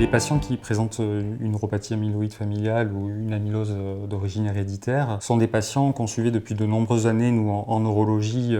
Les patients qui présentent une neuropathie amyloïde familiale ou une amylose d'origine héréditaire sont des patients qu'on suivait depuis de nombreuses années, nous, en neurologie,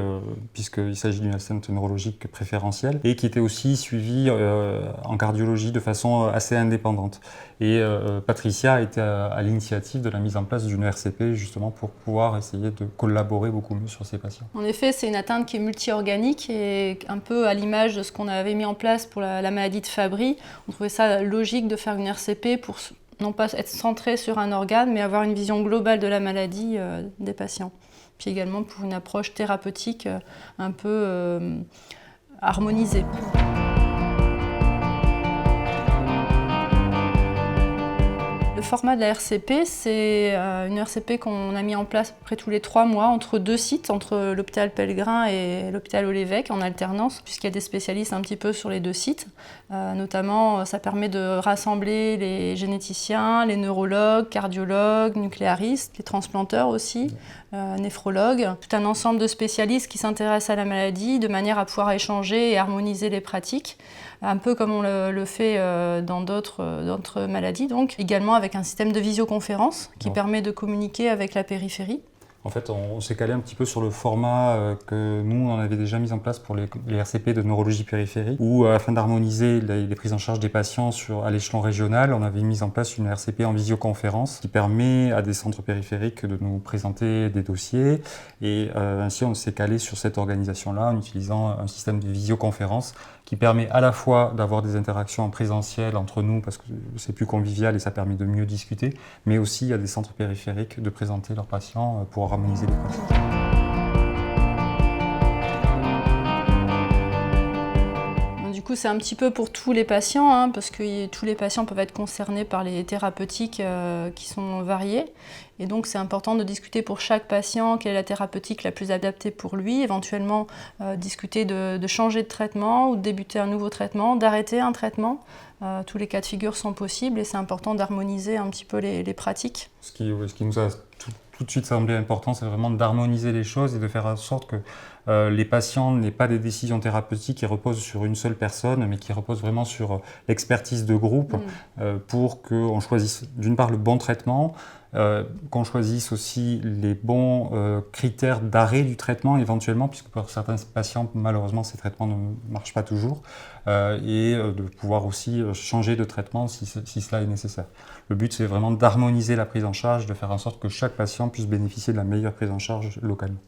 puisqu'il s'agit d'une astreinte neurologique préférentielle, et qui étaient aussi suivis en cardiologie de façon assez indépendante. Et Patricia a été à l'initiative de la mise en place d'une RCP, justement, pour pouvoir essayer de collaborer beaucoup mieux sur ces patients. En effet, c'est une atteinte qui est multi-organique et un peu à l'image de ce qu'on avait mis en place pour la maladie de Fabry. On trouvait ça logique de faire une RCP pour non pas être centré sur un organe, mais avoir une vision globale de la maladie des patients. Puis également pour une approche thérapeutique un peu harmonisée. Le format de la RCP, c'est une RCP qu'on a mis en place à peu près tous les 3 mois entre 2 sites, entre l'hôpital Pellegrin et l'hôpital Olévêque en alternance, puisqu'il y a des spécialistes un petit peu sur les 2 sites. Notamment, ça permet de rassembler les généticiens, les neurologues, cardiologues, nucléaristes, les transplanteurs aussi, néphrologues, tout un ensemble de spécialistes qui s'intéressent à la maladie de manière à pouvoir échanger et harmoniser les pratiques, un peu comme on le fait dans d'autres maladies, donc également avec un système de visioconférence qui permet de communiquer avec la périphérie. En fait, on s'est calé un petit peu sur le format que nous, on avait déjà mis en place pour les RCP de neurologie périphérique, où afin d'harmoniser les prises en charge des patients à l'échelon régional, on avait mis en place une RCP en visioconférence qui permet à des centres périphériques de nous présenter des dossiers. Et ainsi, on s'est calé sur cette organisation-là en utilisant un système de visioconférence qui permet à la fois d'avoir des interactions en présentiel entre nous, parce que c'est plus convivial et ça permet de mieux discuter, mais aussi à des centres périphériques de présenter leurs patients pour harmoniser les pratiques. Du coup, c'est un petit peu pour tous les patients, parce que tous les patients peuvent être concernés par les thérapeutiques qui sont variées. Et donc, c'est important de discuter pour chaque patient quelle est la thérapeutique la plus adaptée pour lui, éventuellement discuter de changer de traitement ou de débuter un nouveau traitement, d'arrêter un traitement. Tous les cas de figure sont possibles et c'est important d'harmoniser un petit peu les pratiques. Ce qui nous a tout de suite semblé important, c'est vraiment d'harmoniser les choses et de faire en sorte que les patients n'aient pas des décisions thérapeutiques qui reposent sur une seule personne, mais qui reposent vraiment sur l'expertise de groupe pour qu'on choisisse d'une part le bon traitement, qu'on choisisse aussi les bons critères d'arrêt du traitement éventuellement, puisque pour certains patients, malheureusement, ces traitements ne marchent pas toujours, et de pouvoir aussi changer de traitement si cela est nécessaire. Le but, c'est vraiment d'harmoniser la prise en charge, de faire en sorte que chaque patient puisse bénéficier de la meilleure prise en charge localement.